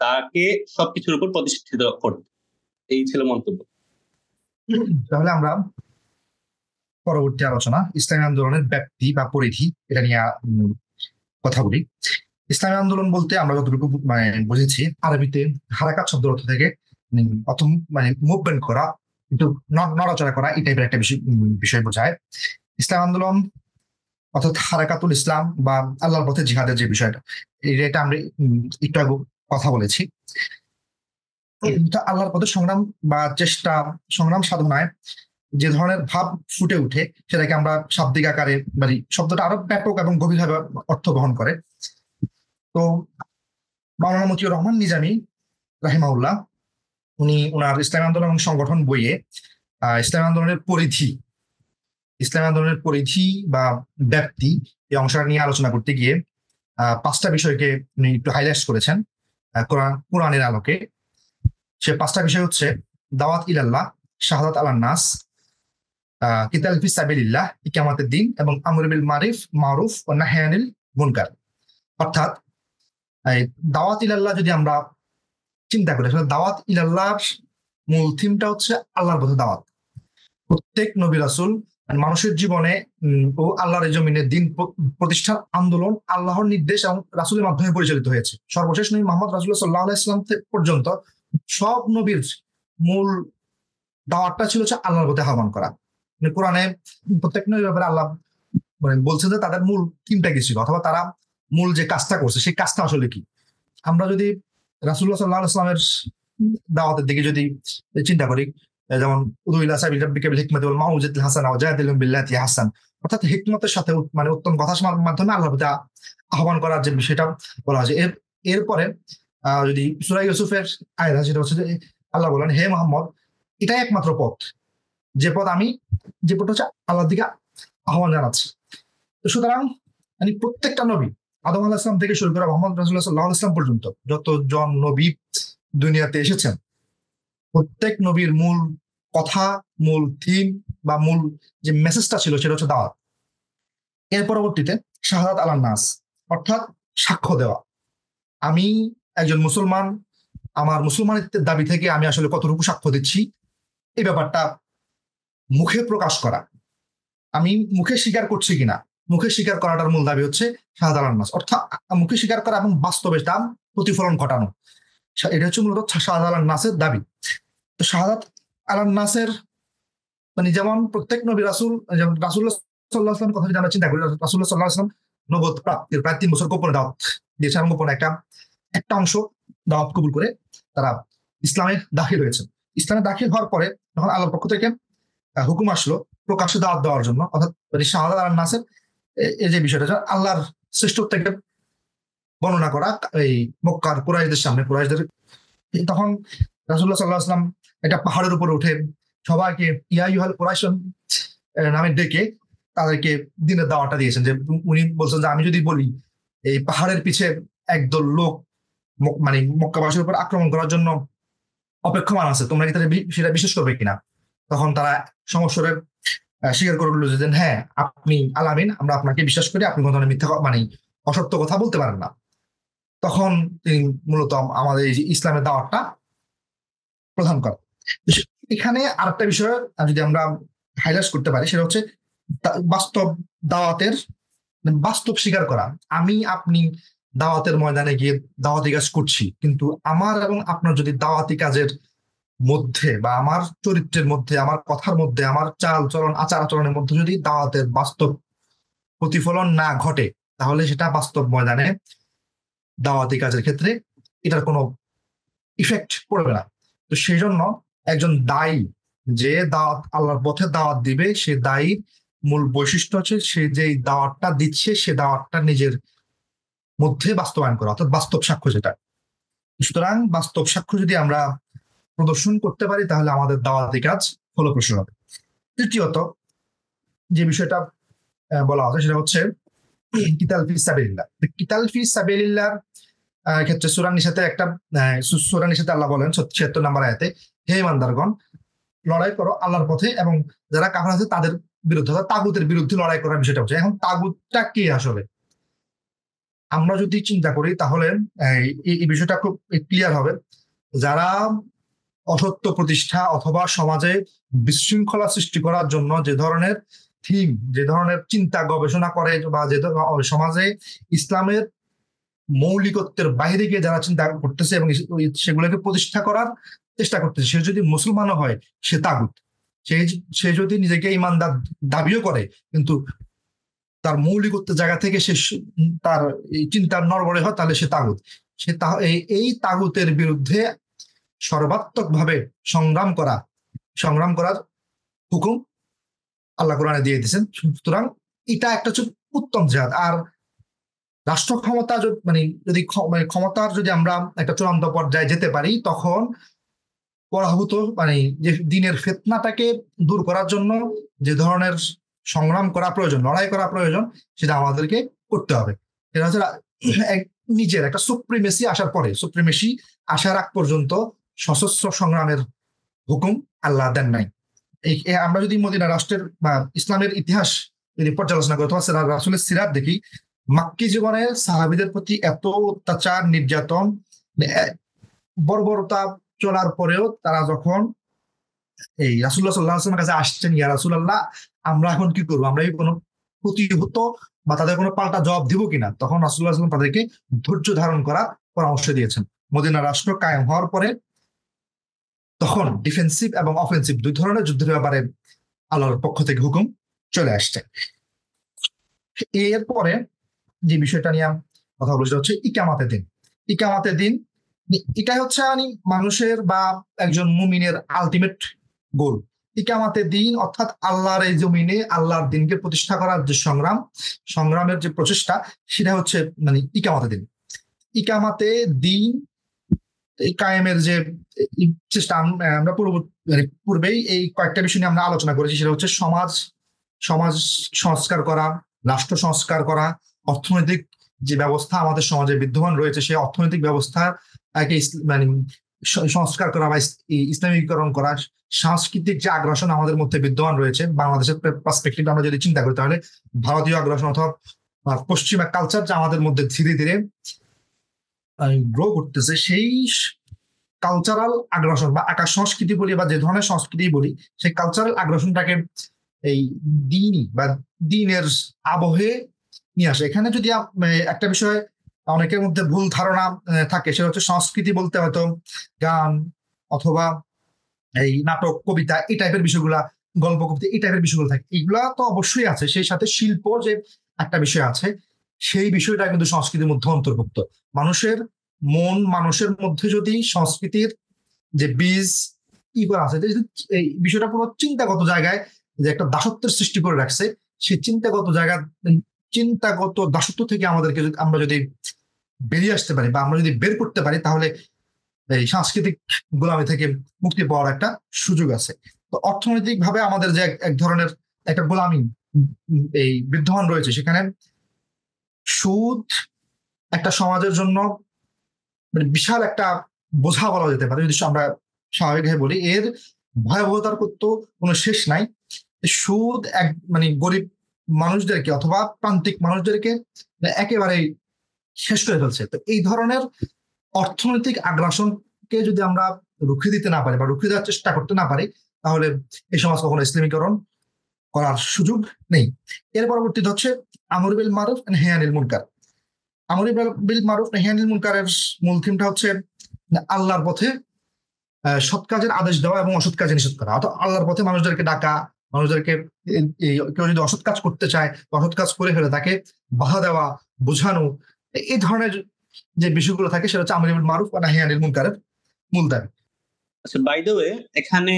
B: তাকে সবকিছুর উপর প্রতিষ্ঠিত করতে। এই ছিল মন্তব্য।
A: তাহলে আমরা পরবর্তী আলোচনা ইসলামী আন্দোলনের ব্যাপ্তি বা পরিধি এটা নিয়ে কথা বলি। ইসলামী আন্দোলন বলতে আমরা যতটুকু মানে বুঝেছি, আরবিতে হারাকাত শব্দ অর্থ থেকে মানে মুভমেন্ট করা, কিন্তু নড়াচড়া করা, এই টাইপের একটা বিষয় বোঝায়। ইসলাম আন্দোলন অর্থাৎ হারাকাতুল ইসলাম বা আল্লাহর পথে জিহাদের যে বিষয়টা, এটা আমরা একটু আগে কথা বলেছি। আল্লাহর পথে সংগ্রাম বা চেষ্টা, সংগ্রাম সাধনায় যে ধরনের ভাব ফুটে উঠে, সেটাকে আমরা শাব্দিক আকারে মানে শব্দটা আরো ব্যাপক এবং গভীরভাবে অর্থ বহন করে। তো মাওলানা মতিউর রহমান নিজামী রাহিমাহুল্লাহ, উনি ওনার ইসলামী আন্দোলন এবং সংগঠন বইয়ে ইসলামী আন্দোলনের পরিধি বা ব্যাপ্তি এই অংশটা নিয়ে আলোচনা করতে গিয়ে 5টা বিষয়কে উনি একটু হাইলাইট করেছেন কোরআনের আলোকে। সে 5টা বিষয় হচ্ছে দাওয়াত ইলাল্লাহ, শাহাদাত আলান নাস, কিতাল ফি সাবিলিল্লাহ, কিয়ামতের দিন, এবং আমর বিল মারুফ ও নাহি আনিল মুনকার। অর্থাৎ এই দাওয়াত ইলাল্লাহ যদি আমরা চিন্তা করি, আসলে দাওয়াত ইলাল্লাহর মূল থিমটা হচ্ছে আল্লাহর পথে দাওয়াত। প্রত্যেক নবী রাসূল মানুষের জীবনে ও আল্লাহর জমিনে দিন প্রতিষ্ঠার আন্দোলন আল্লাহর নির্দেশ এবং রাসূলের মাধ্যমে পরিচালিত হয়েছে। সর্বশেষ নবী মুহাম্মদ রাসূলুল্লাহ সাল্লাল্লাহু আলাইহি ওয়াসাল্লাম পর্যন্ত সব নবীর মূল দাওয়াতটা ছিল হচ্ছে আল্লাহর পথে আহ্বান করা। কোরআনে প্রত্যেক নবীর ব্যাপারে আল্লাহ বলছেন যে তাদের মূল থিমটা কি ছিল, অথবা তারা মূল যে কাজটা করছে সেই কাজটা আসলে কি। আমরা যদি রাসূলুল্লাহ সাল্লাল্লাহু আলাইহি ওয়াসাল্লামের দাওয়াতের দিকে যদি চিন্তা করি, যেমন উদু ইলা সাবিল রাব্বিকা বিল হিকমাতি ওয়াল মাউইজাতিল হাসানা ওয়া জাদিলহুম বিল্লাতি হাসান, অর্থাৎ হিকমতের সাথে উত্তম কথার মাধ্যমে আল্লাহর প্রতি আহ্বান করার যে বিষয়টা বলা হয়েছে। এরপরে যদি সূরা ইউসুফের আয়াত আছে, সেটা হচ্ছে যে আল্লাহ বলেন, হে মুহাম্মদ, এটাই একমাত্র পথ, যে পথ হচ্ছে আল্লাহর দিকে আহ্বান জানাচ্ছে। তো সুতরাং প্রত্যেকটা নবী আদম আলাইহিস সালাম থেকে শুরু করে মুহাম্মদ রাসূলুল্লাহ সাল্লাল্লাহু আলাইহি ওয়াসাল্লাম পর্যন্ত যতজন নবী দুনিয়াতে এসেছেন, প্রত্যেক নবীর মূল কথা, মূল থিম বা মূল যে মেসেজটা ছিল সেটা হচ্ছে দাওয়াত। এর পরবর্তীতে শাহাদাত আলান নাস, অর্থাৎ সাক্ষ্য দেওয়া। আমি একজন মুসলমান, আমার মুসলমানিত্বের দাবি থেকে আমি আসলে কতটুকু সাক্ষ্য দিচ্ছি এই ব্যাপারটা মুখে প্রকাশ করা। আমি মুখে স্বীকার করছি কিনা, মুখে স্বীকার করাটার মূল দাবি হচ্ছে শাহাদাত আলান নাস, অর্থাৎ মুখে স্বীকার করা এবং বাস্তবে তার প্রতিফলন ঘটানো। এটা হচ্ছে মূলত শাহাদাত আলান নাসের দাবি। তো শাহাদাত আলান নাসের যেমন প্রত্যেক নবী রাসূল, যেমন রাসূলুল্লাহ সাল্লাল্লাহু আলাইহি ওয়াসাল্লাম কথা যদি আমরা চিন্তা করি, রাসূলুল্লাহ সাল্লাল্লাহু আলাইহি ওয়াসাল্লাম নবুয়ত প্রাপ্তির প্রায় 3 বছর গোপনে দাওয়াত দিয়েছেন, এবং গোপনে একটা অংশ দাওয়াত কবুল করে তারা ইসলামে দাখিল হয়েছে। ইসলামে দাখিল হওয়ার পরে যখন আল্লাহর পক্ষ থেকে হুকুম আসলো প্রকাশ্যে দাওয়াত দেওয়ার জন্য, অর্থাৎ শাহাদাত আলান নাসের এই যে বিষয়টা আল্লাহর শ্রেষ্ঠত্বকে বর্ণনা করা এই মক্কার কুরাইশদের সামনে, কুরাইশদের, তখন রাসূলুল্লাহ সাল্লাল্লাহু আলাইহি ওয়াসাল্লাম একটা পাহাড়ের উপরে উঠে সবাইকে ইয়া আইয়ুহাল কুরাইশ নামে ডেকে তাদেরকে দিনের দাওয়াতটা দিয়েছেন। যে উনি বলছেন যে আমি যদি বলি এই পাহাড়ের পিছে একদল লোক মক্কাবাসীর উপর আক্রমণ করার জন্য অপেক্ষমান আছে, তোমরা কি সেটা বিশ্বাস করবে কিনা? তখন তারা সমস্যার স্বীকার করে বলল যে হ্যাঁ, আপনি আলামিন, আমরা আপনাকে বিশ্বাস করি, আপনি কোনো ধরনের মিথ্যা অসত্য কথা বলতে পারেন না। তখন তিনি মূলত আমাদের এই যে ইসলামের দাওয়াতটা প্রদান করেন। এখানে আরেকটা বিষয় যদি আমরা হাইলাইট করতে পারি, সেটা হচ্ছে বাস্তব দাওয়াতের বাস্তব স্বীকার করা। আমি আপনি দাওয়াতের ময়দানে গিয়ে দাওয়াতি কাজ করছি, কিন্তু আমার এবং আপনার যদি দাওয়াতি কাজের মধ্যে বা আমার চরিত্রের মধ্যে, আমার কথার মধ্যে, আমার চাল চলন আচার আচরণের মধ্যে যদি দাওয়াতের বাস্তব প্রতিফলন না ঘটে, তাহলে সেটা বাস্তব ময়দানে দাওয়াতি কাজের ক্ষেত্রে এটার কোনো ইফেক্ট পড়বে না। তো সেই জন্য একজন দায়ী যে দাওয়াত আল্লাহর পথে দাওয়াত দিবে, সে দায়ীর মূল বৈশিষ্ট্য হচ্ছে সে যে দাওয়াতটা দিচ্ছে সে দাওয়াতটা নিজের মধ্যে বাস্তবায়ন করা, অর্থাৎ বাস্তব সাক্ষ্য যেটা। সুতরাং বাস্তব সাক্ষ্য যদি আমরা প্রদর্শন করতে পারি তাহলে আমাদের দাওয়াতি কাজ ফলপ্রসূ হবে। তৃতীয়ত যে বিষয়টা বলা হচ্ছে সেটা হচ্ছে কিতাল ফি সাবিলিল্লাহ। কিতাল ফি সাবিলিল্লাহর ক্ষেত্রে সূরা নিসাতে সূরা নিসাতে আল্লাহ বলেন 76 নম্বর আয়াতে, হে ইমানদারগণ, লড়াই করো আল্লাহর পথে এবং যারা কাফের আছে তাদের বিরুদ্ধে, তাগুতের বিরুদ্ধে লড়াই করার বিষয়টা হচ্ছে। এখন তাগুতটা কি আসলে আমরা যদি চিন্তা করি তাহলে এই বিষয়টা খুব ক্লিয়ার হবে। যারা অসত্য প্রতিষ্ঠা অথবা সমাজে বিশৃঙ্খলা সৃষ্টি করার জন্য যে ধরনের থিম, যে ধরনের চিন্তা গবেষণা করে, বা যে সমাজে ইসলামের মৌলিকত্বের বাইরে গিয়ে যারা চিন্তা করতেছে এবং সেগুলোকে প্রতিষ্ঠা করার চেষ্টা করতেছে, সে যদি মুসলমানও হয় সে তাগুত। সে যদি নিজেকে ইমানদার দাবিও করে কিন্তু তার মৌলিকত্বের জায়গা থেকে সে তার এই চিন্তার নড়বড়ে হয়, তাহলে সে তাগুত। সে এই তাগুতের বিরুদ্ধে সর্বাত্মক ভাবে সংগ্রাম করার হুকুম আল্লাহ কোরআনে দিয়ে দিয়েছেন। সুতরাং এটা একটা হচ্ছে উত্তম জিহাদ। আর রাষ্ট্র ক্ষমতা যদি ক্ষমতার যদি আমরা একটা চূড়ান্ত পর্যায়ে যেতে পারি, তখন পরাভূত যে দিনের ফিতনাটাকে দূর করার জন্য যে ধরনের সংগ্রাম করা প্রয়োজন, লড়াই করা প্রয়োজন, সেটা আমাদেরকে করতে হবে। এটা হচ্ছে নিজের একটা সুপ্রিমেসি আসার পরে, সুপ্রিমেসি আসার আগ পর্যন্ত সশস্ত্র সংগ্রামের হুকুম আল্লাহ দেন নাই। আমরা যদি মদিনা রাষ্ট্রের বা ইসলামের ইতিহাস যদি পর্যালোচনা করি অথবা রাসূলের সিরাত দেখি, মাক্কি জীবনে সাহাবীদের প্রতি এত অত্যাচার নির্যাতন, মানে বর্বরতা চলার পরেও তারা যখন এই রাসূলুল্লাহ সাল্লাল্লাহু আলাইহি ওয়াসাল্লামের কাছে আসছেন, ইয়া রাসূলুল্লাহ আমরা এখন কি করবো, আমরা কি কোনো প্রতিহত বা তাদের কোনো পাল্টা জবাব দিব কিনা, তখন রাসূলুল্লাহ সাল্লাল্লাহু আলাইহি ওয়াসাল্লাম তাদেরকে ধৈর্য ধারণ করা পরামর্শ দিয়েছেন। মদিনা রাষ্ট্র কায়েম হওয়ার পরে তখন ডিফেন্সিভ এবং অফেন্সিভ দুই ধরনের যুদ্ধের ব্যাপারে আল্লাহর পক্ষ থেকে হুকুম চলে আসছে। এরপরে যে বিষয়টা নিয়ে কথা বলতে হচ্ছে ইকামাতে দিন। ইকামাতে দিন এটাই হচ্ছে মানুষের বা একজন মুমিনের আলটিমেট গোল। ইকামাতে দিন অর্থাৎ আল্লাহর এই জমিনে আল্লাহর দিনকে প্রতিষ্ঠা করার যে সংগ্রামের যে প্রচেষ্টা, সেটা হচ্ছে ইকামাতে দিন। ইকামাতে দিন এই কায়েমের যে চেষ্টা আমরা পূর্বেই এই কয়েকটা বিষয় নিয়ে আমরা আলোচনা করেছি। সেটা হচ্ছে সমাজ সংস্কার করা, রাষ্ট্র সংস্কার করা, অর্থনৈতিক যে ব্যবস্থা আমাদের সমাজে বিদ্যমান রয়েছে সেই অর্থনৈতিক ব্যবস্থার সংস্কার করা বা ইসলামীকরণ করা, সাংস্কৃতিক যে আগ্রাসন আমাদের মধ্যে বিদ্যমান রয়েছে বাংলাদেশের পার্সপেক্টিভ আমরা যদি চিন্তা করি, তাহলে ভারতীয় আগ্রাসন অথবা পশ্চিমা কালচার যা আমাদের মধ্যে ধীরে ধীরে গ্রো করতেছে, সেই কালচারাল আগ্রাসন বা আকাশ সংস্কৃতি বলি বা যে ধরনের সংস্কৃতি বলি, সেই কালচারাল আগ্রাসনটাকে এই দিনই বা দিনের আবহে নিয়ে আসে। এখানে যদি একটা বিষয় অনেকের মধ্যে ভুল ধারণা থাকে, সেটা হচ্ছে সংস্কৃতি বলতে হয়তো গান অথবা এই নাটক, কবিতা, এই টাইপের বিষয়গুলা, গল্প, কবিতা, এই টাইপের বিষয়গুলো থাকে। এগুলা তো অবশ্যই আছে, সেই সাথে শিল্প যে একটা বিষয় আছে, সেই বিষয়টা কিন্তু সংস্কৃতির মধ্যে অন্তর্ভুক্ত। মানুষের মধ্যে যদি সংস্কৃতির যে বীজ করা আছে, এই বিষয়টা পুরো চিন্তাগত জায়গায় যে একটা দাসত্বের সৃষ্টি করে রাখছে, সেই চিন্তাগত দাসত্ব থেকে আমরা যদি বেরিয়ে আসতে পারি বা আমরা যদি বের করতে পারি, তাহলে এই সাংস্কৃতিক গোলামি থেকে মুক্তি পাওয়ার একটা সুযোগ আছে। তো অর্থনৈতিক ভাবে আমাদের যে এক ধরনের একটা গোলামি এই বিদ্যমান রয়েছে, সেখানে সুদ একটা সমাজের জন্য বিশাল একটা বোঝা বলা যেতে পারে যদি আমরা স্বাভাবিকভাবে বলি। এর ভয়াবহতার তো কোনো শেষ নাই। সুদ গরিব মানুষদেরকে অথবা প্রান্তিক মানুষদেরকে একেবারে শেষ করে ফেলছে। তো এই ধরনের অর্থনৈতিক আগ্রাসনকে যদি আমরা রুখে দিতে না পারি বা রুখে দেওয়ার চেষ্টা করতে না পারি, তাহলে এই সমাজ কখনো ইসলামীকরণ করার সুযোগ নেই। এর পরবর্তীতে হচ্ছে আমর বিল মারুফ নাহি আনিল মুনকার। আমর বিল মারুফ নাহি আনিল মুনকারের মূল থিমটা হচ্ছে আল্লাহর পথে সৎ কাজের আদেশ দেওয়া এবং অসৎ কাজে নিষেধ করা। অর্থাৎ আল্লাহর পথে মানুষদেরকে ডাকা, মানুষদেরকে কেউ যদি অসৎ কাজ করতে চায়, অসৎ কাজ করে ফেলে তাকে বাধা দেওয়া, বোঝানো, এই ধরনের যে বিষয়গুলো থাকে, সেটা হচ্ছে আমর বিল মারুফ ওয়া নাহি আনিল মুনকারের মূল দাবি।
B: আচ্ছা, বাই দ্য ওয়ে, এখানে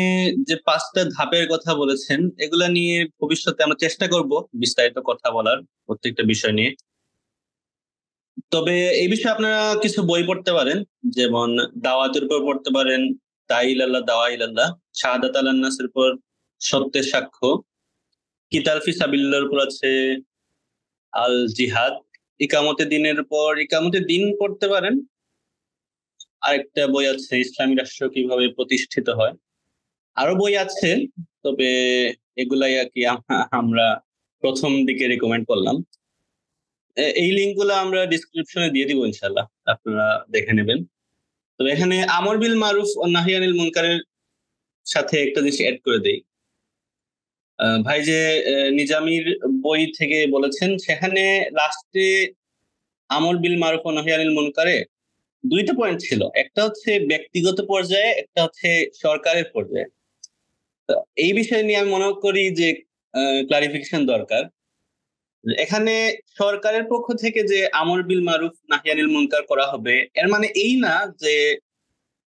B: যে 5টা ধাপের কথা বলেছেন, এগুলা নিয়ে ভবিষ্যতে আমরা চেষ্টা করব বিস্তারিত কথা বলার প্রত্যেকটা বিষয় নিয়ে। তবে এই বিষয়ে আপনারা কিছু বই পড়তে পারেন, যেমন দাওয়াতের উপর পড়তে পারেন দাইলাল্লাহ দাওয়াইলাল্লাহ, শাহাদাত আলান নাসের উপর সত্যের সাক্ষ্য, কিতাল ফি সাবিলিল্লাহর উপর আছে আল জিহাদ, ইকামতে দিনের উপর ইকামতে দিন পড়তে পারেন। আরেকটা বই আছে ইসলামী রাষ্ট্র কিভাবে প্রতিষ্ঠিত হয়। আরো বই আছে, তবে এগুলাই আর কি আমরা প্রথম দিকে রেকমেন্ড করলাম। এই লিঙ্ক গুলো আমরা ডিসক্রিপশনে দিয়ে দিব, ইনশাল্লাহ আপনারা দেখে নেবেন। তো এখানে আমর বিল মারুফ ও নাহি আনিল মুনকারের সাথে একটা জিনিস অ্যাড করে দেই। ভাই যে নিজামীর বই থেকে বলেছেন, সেখানে লাস্টে আমর বিল মারুফ ও নাহি আনিল মুনকারে 2টা পয়েন্ট ছিল। একটা হচ্ছে ব্যক্তিগত পর্যায়ে, একটা হচ্ছে সরকারের পর্যায়ে। এই বিষয় নিয়ে আমি মনে করি যে ক্লারিফিকেশন দরকার। এখানে সরকারের পক্ষ থেকে যে আমর বিল মারুফ নাহি আনিল মুনকার করা হবে, এর মানে এই না যে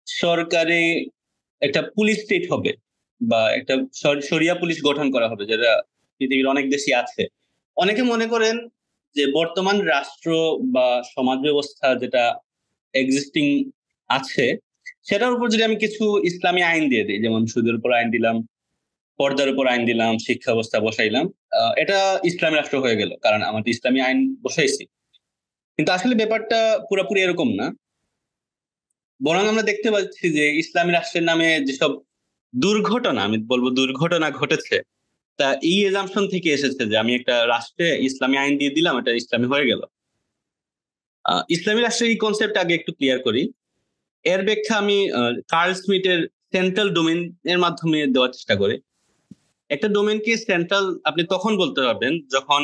B: সরকারে একটা পুলিশ স্টেট হবে বা একটা শরিয়া পুলিশ গঠন করা হবে, যেটা পৃথিবীর অনেক দেশই আছে। অনেকে মনে করেন যে বর্তমান রাষ্ট্র বা সমাজ ব্যবস্থা যেটা এক্সিস্টিং আছে, সেটার উপর যদি আমি কিছু ইসলামী আইন দিয়ে দিই, যেমন সুদের উপর আইন দিলাম, পর্দার উপর আইন দিলাম, শিক্ষা ব্যবস্থা বসাইলাম, এটা ইসলামী রাষ্ট্র হয়ে গেল, কারণ আমাদের ইসলামী আইন বসাইছি। কিন্তু আসলে ব্যাপারটা পুরোপুরি এরকম না। বরং আমরা দেখতে পাচ্ছি যে ইসলামী রাষ্ট্রের নামে যেসব দুর্ঘটনা, আমি বলবো দুর্ঘটনা ঘটেছে, তা এই এজাম্পশন থেকে এসেছে যে আমি একটা রাষ্ট্রে ইসলামী আইন দিয়ে দিলাম, এটা ইসলামী হয়ে গেল। ইসলামী রাষ্ট্রের এই কনসেপ্ট আগে একটু ক্লিয়ার করি। এর ব্যাখ্যা আমি কার্ল স্মিথের সেন্ট্রাল ডোমেন এর মাধ্যমে দেওয়ার চেষ্টা করি। একটা ডোমেনকে সেন্ট্রাল আপনি তখন বলতে পারবেন যখন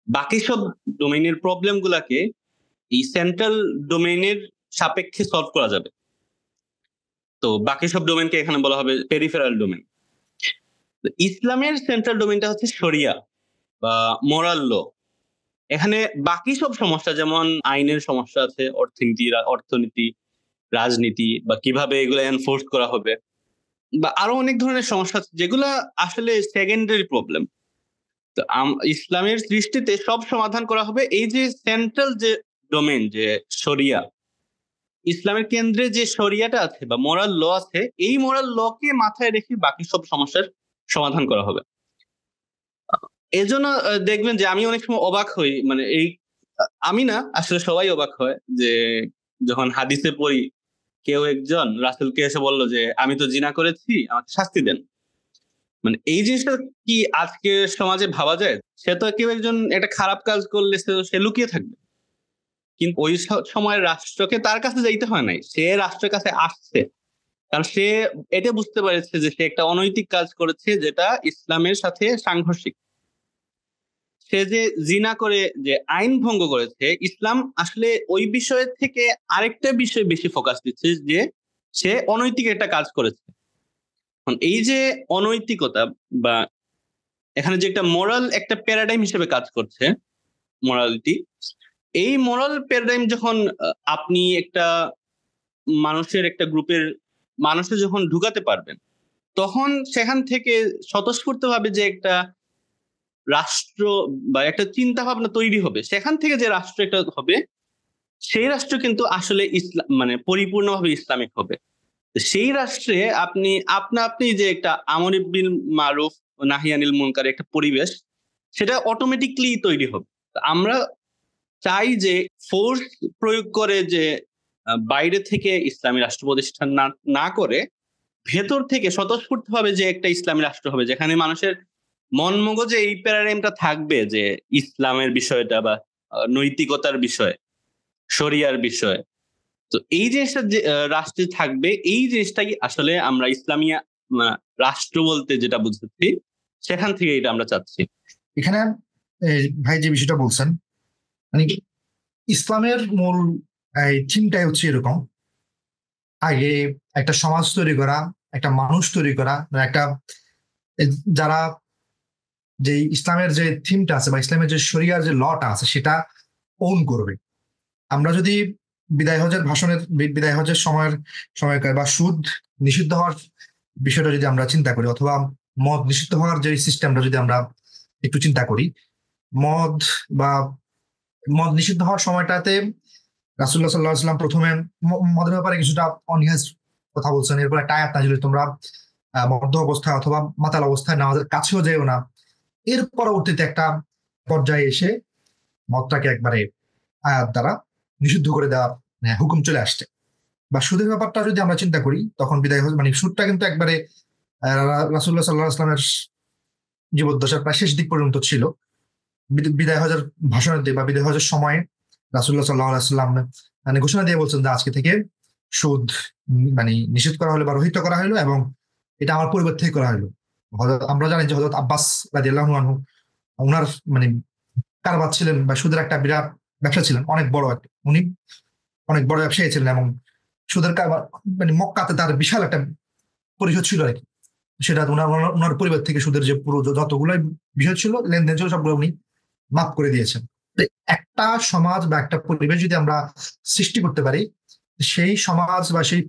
B: বাকি সব ডোমেইনের প্রবলেম গুলাকে এই সেন্ট্রাল ডোমেইনের সাপেক্ষে সলভ করা যাবে। তো বাকি সব ডোমেনকে এখানে বলা হবে পেরিফেরাল ডোমেন। ইসলামের সেন্ট্রাল ডোমেনটা হচ্ছে শরিয়া বা মোরাল ল। এখানে বাকি সব সমস্যা, যেমন আইনের সমস্যা আছে, অর্থনীতি, রাজনীতি, বা কিভাবে এগুলো এনফোর্স করা হবে, বা আরো অনেক ধরনের সমস্যা আছে যেগুলা আসলে সেকেন্ডারি প্রবলেম। তো ইসলামের দৃষ্টিতে সব সমাধান করা হবে এই যে সেন্ট্রাল যে ডোমেন, যে শরিয়া, ইসলামের কেন্দ্রে যে শরিয়াটা আছে বা মোরাল ল আছে, এই মোরাল ল কে মাথায় রেখে বাকি সব সমস্যার সমাধান করা হবে। এজন্য দেখবেন যে আমি অনেক সময় অবাক হই, মানে এই আমি না, আসলে সবাই অবাক হয় যে যখন হাদিসে পড়ি কেউ একজন রাসূলকে এসে বলল যে আমি তো জিনা করেছি, আমাকে শাস্তি দেন। মানে এই জিনিসটা কি আজকে সমাজে ভাবা যায়? সে তো কেউ একজন একটা খারাপ কাজ করলে সে লুকিয়ে থাকবে, কিন্তু ওই সময় রাষ্ট্রকে তার কাছে যাইতে হয় নাই, সে রাষ্ট্রের কাছে আসছে, কারণ সে এটা বুঝতে পেরেছে যে সে একটা অনৈতিক কাজ করেছে যেটা ইসলামের সাথে সাংঘর্ষিক। সে যে জিনা করে যে আইন ভঙ্গ করেছে, ইসলাম আসলে ওই বিষয়ের থেকে আরেকটা বিষয়ে বেশি ফোকাস দিচ্ছে, যে সে অনৈতিক একটা কাজ করেছে। এই যে অনৈতিকতা বা এখানে যে একটা মোরাল একটা প্যারাডাইম হিসেবে কাজ করছে, মোরালিটি, এই মোরাল প্যারাডাইম যখন আপনি একটা মানুষের একটা গ্রুপের মানুষে যখন ঢুকাতে পারবেন, তখন সেখান থেকে স্বতঃস্ফূর্ত ভাবে যে একটা রাষ্ট্র বা একটা চিন্তা ভাবনা তৈরি হবে, সেখান থেকে যে রাষ্ট্র একটা হবে, সেই রাষ্ট্র কিন্তু আসলে ইসলাম মানে পরিপূর্ণভাবে ইসলামিক হবে। সেই রাষ্ট্রে আপনি যে একটা আমর বিল মারুফ ও নাহি আনিল মুনকারের একটা পরিবেশ, সেটা অটোমেটিকলি তৈরি হবে। আমরা চাই যে ফোর্স প্রয়োগ করে যে বাইরে থেকে ইসলামী রাষ্ট্র প্রতিষ্ঠান না করে ভেতর থেকে স্বতঃস্ফূর্ত ভাবে যে একটা ইসলামী রাষ্ট্র হবে, যেখানে মানুষের মন মগজে এই প্যারাডাইমটা থাকবে যে ইসলামের বিষয়টা বা নৈতিকতার বিষয়, শরিয়ার বিষয়। তো এই জিনিসটা যে রাষ্ট্রে থাকবে, এই জিনিসটাই আসলে আমরা ইসলামী রাষ্ট্র বলতে যেটা বুঝেছি, সেখান থেকে এটা আমরা চাচ্ছি।
A: এখানে ভাই যে বিষয়টা বলছেন, মানে ইসলামের মূল থিমটাই হচ্ছে এরকম: আগে একটা সমাজ তৈরি করা, একটা মানুষ তৈরি করা, মানে একটা যারা যে ইসলামের যে থিমটা আছে বা ইসলামের যে শরিয়ার যে লটা আছে সেটা ওন করবে। আমরা যদি বিদায় হজের সময়কার বা সুদ নিষিদ্ধ হওয়ার বিষয়টা যদি আমরা চিন্তা করি, অথবা মদ নিষিদ্ধ হওয়ার যে সিস্টেমটা যদি আমরা একটু চিন্তা করি, মদ বা মদ নিষিদ্ধ হওয়ার সময়টাতে রাসূলুল্লাহ সাল্লাল্লাহু আলাইহি ওয়াসাল্লাম প্রথমে মদের ব্যাপারে কিছুটা অনিহাজ কথা বলছেন। এরপরে একটা আয়াত নাযিল, তোমরা মধ্য অবস্থায় অথবা মাতাল অবস্থায় নামাজের কাছেও যেও না। এর পরবর্তীতে একটা পর্যায়ে এসে মদটাকে একবারে আয়াত দ্বারা নিষিদ্ধ করে দেওয়ার হুকুম চলে আসছে। বা সুদের ব্যাপারটা যদি আমরা চিন্তা করি, তখন বিদায় হজ মানে সুদটা কিন্তু একবারে রাসূলুল্লাহ সাল্লাল্লাহু আলাইহি ওয়াসাল্লামের জীবদ্দশার প্রায় শেষ দিক পর্যন্ত ছিল। বিদায় হজের ভাষণে বা বিদায় হজের সময় রাসূলুল্লাহ সাল্লাল্লাহু আলাইহি ওয়াসাল্লাম মানে ঘোষণা দিয়ে বলছেন যে আজকে থেকে সুদ মানে নিষেধ করা হলো বা রহিত করা হলো, এবং এটা আমার পরিবার থেকে করা হলো। আমরা জানি যে হযরত আব্বাস রাদিয়াল্লাহু আনহু ওনার মানে কারবার ছিলেন বা সুদের একটা বিরাট ব্যবসা ছিলেন, অনেক বড় একটা, উনি অনেক বড় ব্যবসায়ী ছিলেন, এবং সুদের কারবার মানে মক্কাতে তার বিশাল একটা পরিষদ ছিল আর কি। সেটা ওনার পরিবার থেকে সুদের যে পুরো যতগুলো বিষয় ছিল, লেনদেন ছিল, সবগুলো উনি মাফ করে দিয়েছেন। একটা সমাজ বা একটা পরিবেশ যদি আমরা সৃষ্টি করতে পারি, সেই সমাজ বা সেই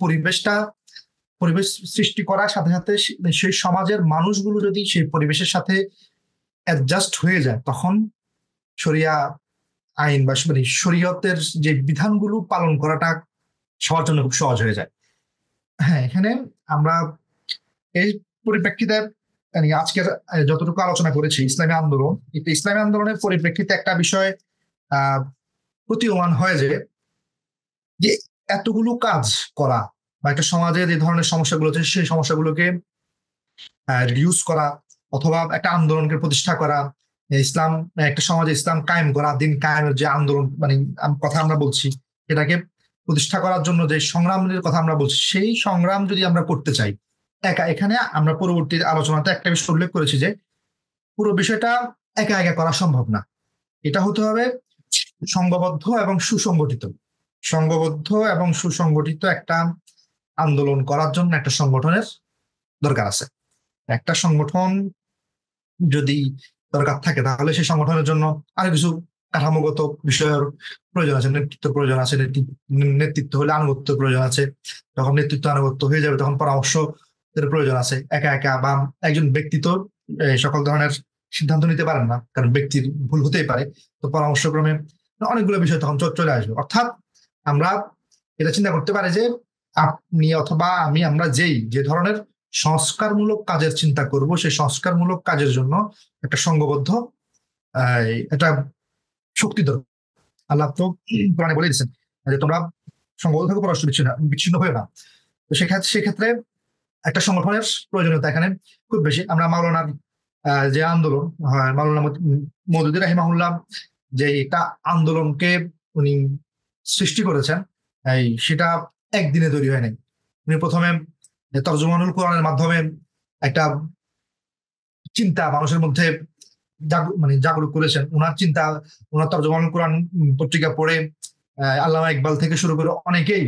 A: পরিবেশ সৃষ্টি করার সাথে সাথে সেই সমাজের মানুষগুলো যদি সেই পরিবেশের সাথে অ্যাডজাস্ট হয়ে যায়, তখন শরিয়া আইন বা মানে শরীয়তের যে বিধানগুলো পালন করাটা সবার জন্য খুব সহজ হয়ে যায়। হ্যাঁ, এখানে আমরা এই পরিপ্রেক্ষিতে মানে আজকের যতটুকু আলোচনা করেছি ইসলামী আন্দোলন, ইসলামী আন্দোলনের পরিপ্রেক্ষিতে একটা বিষয় প্রতীয়মান হয় যে এতগুলো কাজ করা বা একটা সমাজে যে ধরনের সমস্যাগুলো আছে সেই সমস্যাগুলোকে রিডিউস করা অথবা একটা আন্দোলনকে প্রতিষ্ঠা করা, ইসলাম একটা সমাজে ইসলাম কায়েম করা, দিন কায়েমের যে আন্দোলন মানে কথা আমরা বলছি, এটাকে প্রতিষ্ঠা করার জন্য যে সংগ্রামের কথা আমরা বলছি, সেই সংগ্রাম যদি আমরা করতে চাই একা, এখানে আমরা পরবর্তী আলোচনাতে একটা বিষয় উল্লেখ করেছি যে পুরো বিষয়টা একা একা করা সম্ভব না, এটা হতে হবে সংঘবদ্ধ এবং সুসংগঠিত। সংঘবদ্ধ এবং সুসংগঠিত একটা আন্দোলন করার জন্য একটা সংগঠনের দরকার আছে। একটা সংগঠন যদি দরকার থাকে তাহলে সেই সংগঠনের জন্য আরো কিছু কাঠামোগত বিষয়ের প্রয়োজন আছে, নেতৃত্বের প্রয়োজন আছে, নেতৃত্ব হলে আনুগত্যের প্রয়োজন আছে, যখন নেতৃত্ব আনুগত্য হয়ে যাবে তখন পরামর্শ এর প্রয়োজন আছে। একা একা বা একজন ব্যক্তি তো সকল ধরনের সিদ্ধান্ত নিতে পারেন না, কারণ ব্যক্তির ভুল হতেই পারে, তো পরামর্শক্রমে অনেকগুলো বিষয় তখন চলে আসবে। অর্থাৎ আমরা এটা চিন্তা করতে পারি যে আপনি অথবা আমি, আমরা যে ধরনের সংস্কারমূলক কাজের চিন্তা করব, সেই সংস্কারমূলক কাজের জন্য একটা সংঘবদ্ধ একটা শক্তি দরকার। আল্লাহ তো কোরআনে বলে দিচ্ছেন যে তোমরা সংঘবদ্ধ থাকো, পরস্পর বিচ্ছিন্ন হয়ে না। তো সেক্ষেত্রে একটা সংগঠনের প্রয়োজনীয়তা এখানে খুব বেশি। আমরা মাওলানার যে আন্দোলন হয়, মাওলানা মওদুদী রাহিমাহুল্লাহ যে একটা আন্দোলনকে উনি সৃষ্টি করেছেন, সেটা একদিনে তৈরি হয় নাই। উনি প্রথমে তরজমানুল কোরআনের মাধ্যমে একটা চিন্তা মানুষের মধ্যে মানে জাগরুক করেছেন। ওনার চিন্তা, ওনার তরজমানুল কোরআন পত্রিকা পড়ে আল্লামা ইকবাল থেকে শুরু করে অনেকেই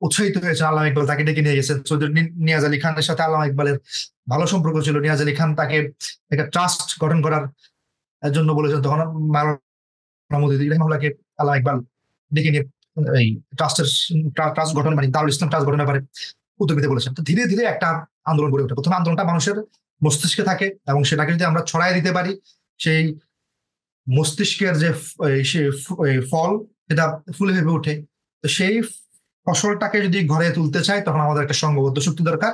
A: উৎসাহিত হয়েছে। আল্লামা ইকবাল তাকে ডেকে নিয়ে গেছেন। সৈয়দ নিয়াজ আলী খানের সাথে আল্লামা ইকবালের ভালো সম্পর্ক ছিল। নিয়াজ আলী খান তাকে একটা ট্রাস্ট গঠন করার জন্য বলেছেন। তখন মাহমুদুল্লাহকে আল্লামা ইকবাল ডেকে নিয়ে এই ট্রাস্ট গঠন মানে দারুল ইসলাম ট্রাস্ট গঠনের ব্যাপারে উদ্যোগ নিতে বলেছেন। তো ধীরে ধীরে একটা আন্দোলন গড়ে ওঠে। প্রথমে আন্দোলনটা মানুষের মস্তিষ্কে থাকে এবং সেটাকে যদি আমরা ছড়াই দিতে পারি, সেই মস্তিষ্কের যে ফল সেটা ফুলে ভেবে ওঠে। তো সেই ফসলটাকে যদি ঘরে তুলতে চাই তখন আমাদের একটা সংঘবদ্ধ শক্তি দরকার।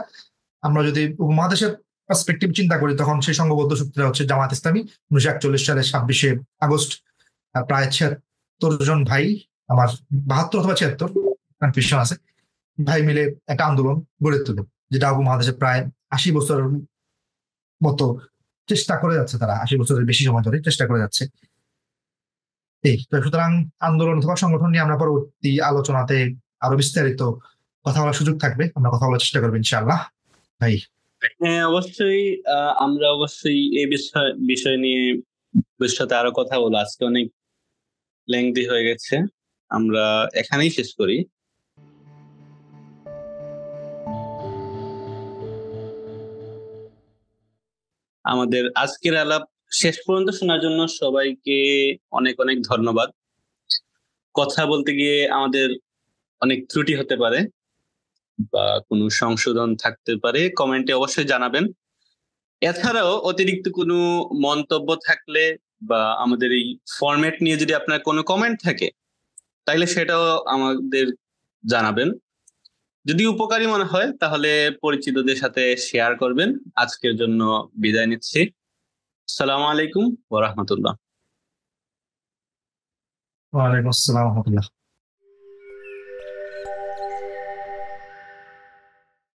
A: আমরা যদি উপমহাদেশের পার্সপেক্টিভ চিন্তা করি তখন সেই সংঘবদ্ধ শক্তিটা হচ্ছে জামাত ইসলামী। 1941 সালের 26শে আগস্ট প্রায় 76 জন ভাই, আমার 72 অথবা 76 কনফিউশন আছে, ভাই মিলে একটা আন্দোলন গড়ে তোলে, যেটা উপমহাদেশে প্রায় 80 বছরের মতো চেষ্টা করে যাচ্ছে। তারা 80 বছরের বেশি সময় ধরে চেষ্টা করে যাচ্ছে। এই তো, সুতরাং আন্দোলন অথবা সংগঠন নিয়ে আমরা পরবর্তী আলোচনাতে আরো বিস্তারিত কথা বলার সুযোগ থাকবে, আমরা কথা বলার চেষ্টা করবো ইনশাআল্লাহ। ভাই
B: হ্যাঁ, অবশ্যই। আমরা অবশ্যই এই বিষয় নিয়ে ভবিষ্যতে আরো কথা বলবো। আজকে অনেক লেংদি হয়ে গেছে, আমরা এখানেই শেষ করি। আমাদের আজকের আলাপ শেষ পর্যন্ত শোনার জন্য সবাইকে অনেক অনেক ধন্যবাদ। কথা বলতে গিয়ে আমাদের অনেক ত্রুটি হতে পারে বা কোনো সংশোধন থাকতে পারে, কমেন্টে অবশ্যই জানাবেন। এছাড়াও অতিরিক্ত কোনো মন্তব্য থাকলে বা আমাদের এই ফরম্যাট নিয়ে যদি আপনার কোনো কমেন্ট থাকে তাহলে সেটাও আমাদের জানাবেন। যদি উপকারী মনে হয় তাহলে পরিচিতদের সাথে শেয়ার করবেন। আজকের জন্য বিদায় নিচ্ছি। আসসালামু আলাইকুম ওয়া রাহমাতুল্লাহ।
A: ওয়ালাইকুম আসসালাম ওয়া রাহমাতুল্লাহ।